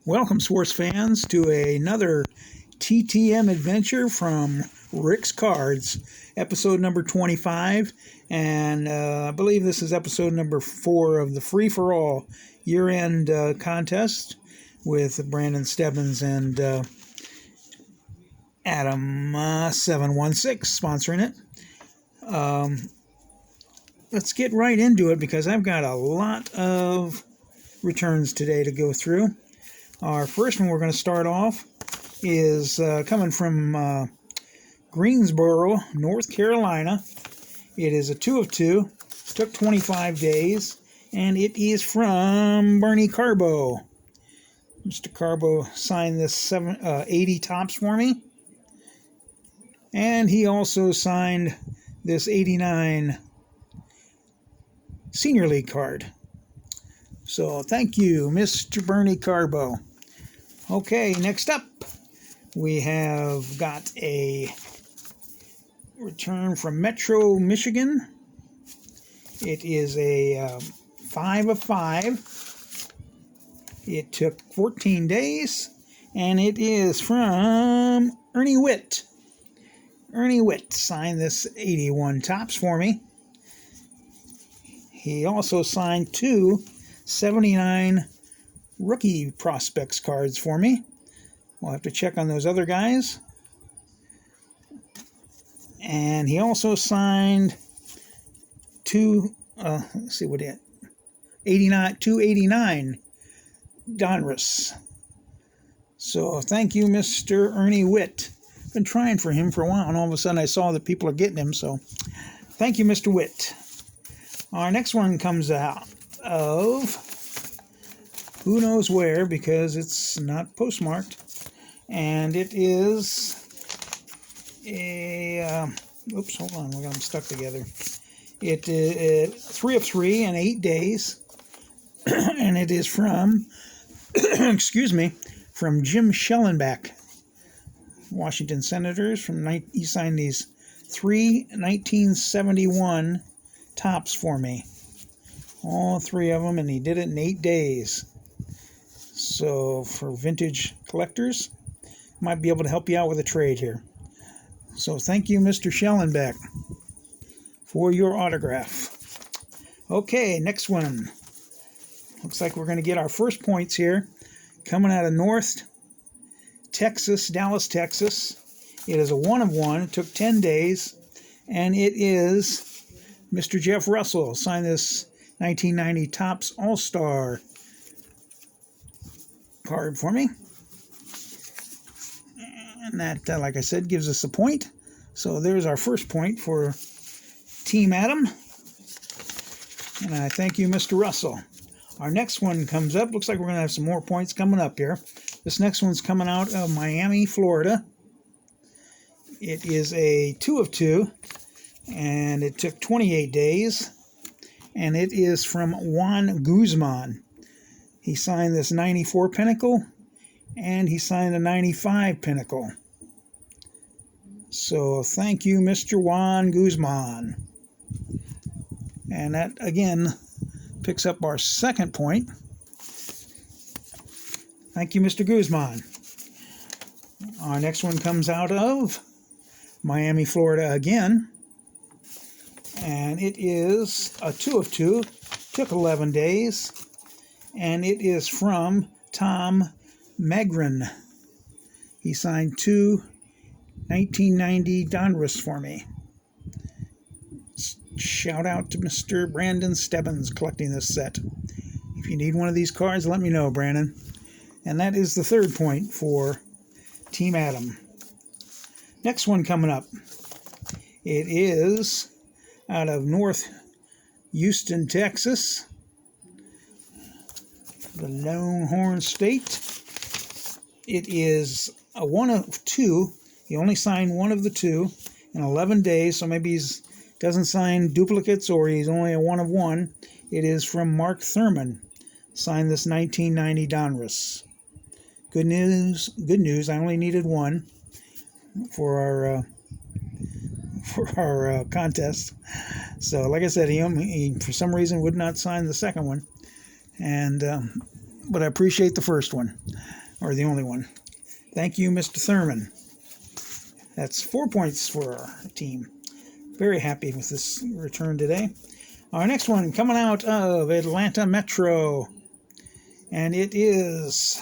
Welcome, sports fans, to another TTM adventure from Rick's Cards, episode number 25, and I believe this is episode number 4 of the free-for-all year-end contest with Brandon Stebbins and Adam 716 sponsoring it. Let's get right into it because I've got a lot of returns today to go through. Our first one we're going to start off is coming from Greensboro, North Carolina. It is a 2 of 2. Took 25 days, and it is from Bernie Carbo. Mr. Carbo signed this 80 tops for me, and he also signed this 89 Senior League card. So thank you, Mr. Bernie Carbo. Okay, next up, we have got a return from Metro, Michigan. It is a 5 of 5. It took 14 days, and it is from Ernie Witt. Ernie Witt signed this 81 tops for me. He also signed 2 79 rookie prospects cards for me. We'll have to check on those other guys. And he also signed 289 Donruss. So thank you, Mr. Ernie Witt. Been trying for him for a while, and all of a sudden I saw that people are getting him, so thank you, Mr. Witt. Our next one comes out of who knows where because it's not postmarked, and it is a oops, hold on, we got them stuck together. It is 3 of 3 in 8 days, and it is from excuse me, from Jim Schellenbach, Washington Senators. He signed these 3 1971 tops for me, all 3 of them, and he did it in 8 days. So for vintage collectors, might be able to help you out with a trade here. So thank you, Mr. Schellenbach, for your autograph. Okay, next one. Looks like we're going to get our first points here, coming out of North Texas, Dallas, Texas. It is a 1 of 1. It took 10 days, and it is Mr. Jeff Russell. Signed this 1990 Topps All-Star card for me. And that, like I said, gives us a point. So there's our first point for Team Adam. And I thank you, Mr. Russell. Our next one comes up. Looks like we're going to have some more points coming up here. This next one's coming out of Miami, Florida. It is a 2 of 2. And it took 28 days. And it is from Juan Guzman. He signed this 94 Pinnacle, and he signed a 95 Pinnacle. So thank you, Mr. Juan Guzman. And that, again, picks up our second point. Thank you, Mr. Guzman. Our next one comes out of Miami, Florida again. And it is a 2 of 2. Took 11 days. And it is from Tom Magrin. He signed 2 1990 Donruss for me. Shout out to Mr. Brandon Stebbins collecting this set. If you need one of these cards, let me know, Brandon. And that is the third point for Team Adam. Next one coming up. It is out of North Houston, Texas. The Longhorn State. It is a 1 of 2. He only signed 1 of the 2 in 11 days, so maybe he doesn't sign duplicates or he's only a 1 of 1. It is from Mark Thurman. Signed this 1990 Donruss. Good news. I only needed 1 for our contest. So, like I said, he for some reason would not sign the second one. And but I appreciate the first one, or the only one. Thank you, Mr. Thurman. That's 4 points for our team. Very happy with this return today. Our next one coming out of Atlanta Metro, and it is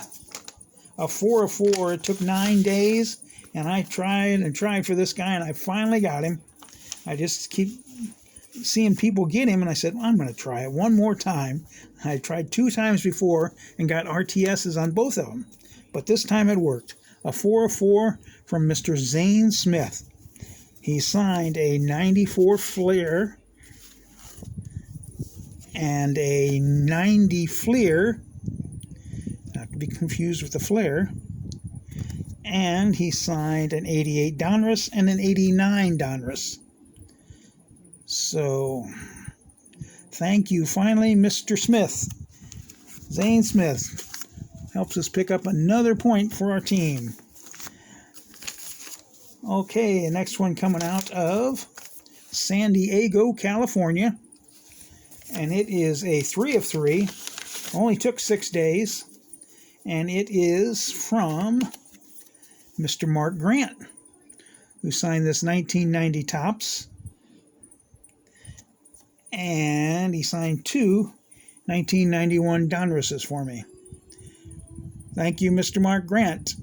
a 4 of 4. It took 9 days, and I tried and tried for this guy, and I finally got him. I just keep seeing people get him, and I said, well, I'm going to try it one more time. I tried 2 times before and got RTSs on both of them, but this time it worked. A 4 of 4 from Mr. Zane Smith. He signed a 94 Fleer and a 90 Fleer, not to be confused with the Flare, and he signed an 88 Donruss and an 89 Donruss. So, thank you finally, Mr. Smith. Zane Smith helps us pick up another point for our team. Okay, the next one coming out of San Diego, California. And it is a 3 of 3. Only took 6 days. And it is from Mr. Mark Grant, who signed this 1990 Topps. And he signed 2 1991 Donrusses for me. Thank you, Mr. Mark Grant.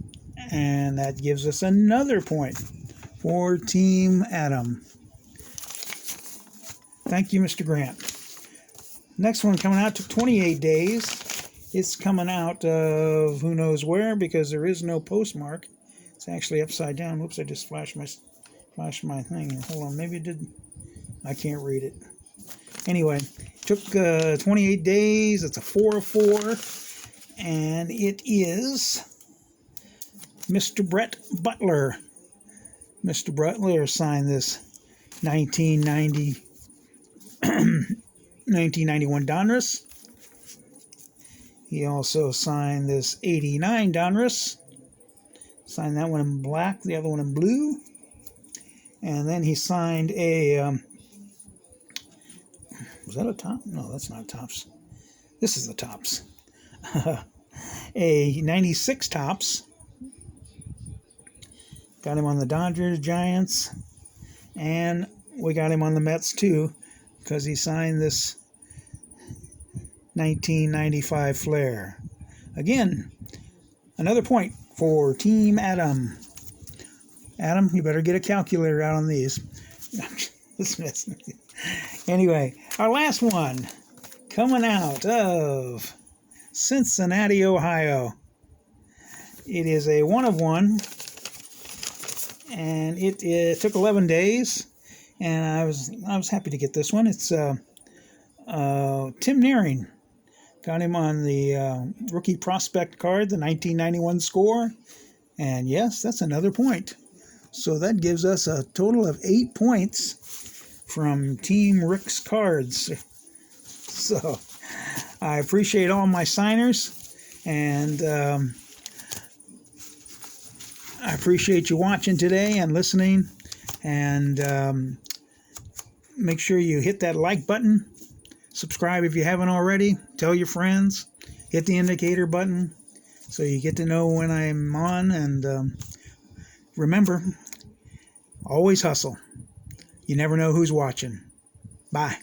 And that gives us another point for Team Adam. Thank you, Mr. Grant. Next one coming out took 28 days. It's coming out of who knows where because there is no postmark. It's actually upside down. Whoops, I just flashed my thing. Hold on, maybe it did. I can't read it. Anyway, took 28 days. It's a 4 of 4. And it is Mr. Brett Butler. Mr. Butler signed this 1991 Donruss. He also signed this 89 Donruss. Signed that one in black, the other one in blue. And then he signed a... was that a top? No, that's not Topps. This is the Topps. A 96 Topps. Got him on the Dodgers, Giants, and we got him on the Mets too, because he signed this 1995 Flair. Again, another point for Team Adam. Adam, you better get a calculator out on these. Anyway, our last one coming out of Cincinnati, Ohio. It is a 1 of 1, and it took 11 days, and I was happy to get this one. It's Tim Nearing. Got him on the rookie prospect card, the 1991 score, and yes, that's another point. So that gives us a total of 8 points from Team Rick's cards. So I appreciate all my signers, and I appreciate you watching today and listening, and make sure you hit that like button, subscribe if you haven't already, tell your friends, hit the indicator button so you get to know when I'm on, and remember, always hustle. You never know who's watching. Bye.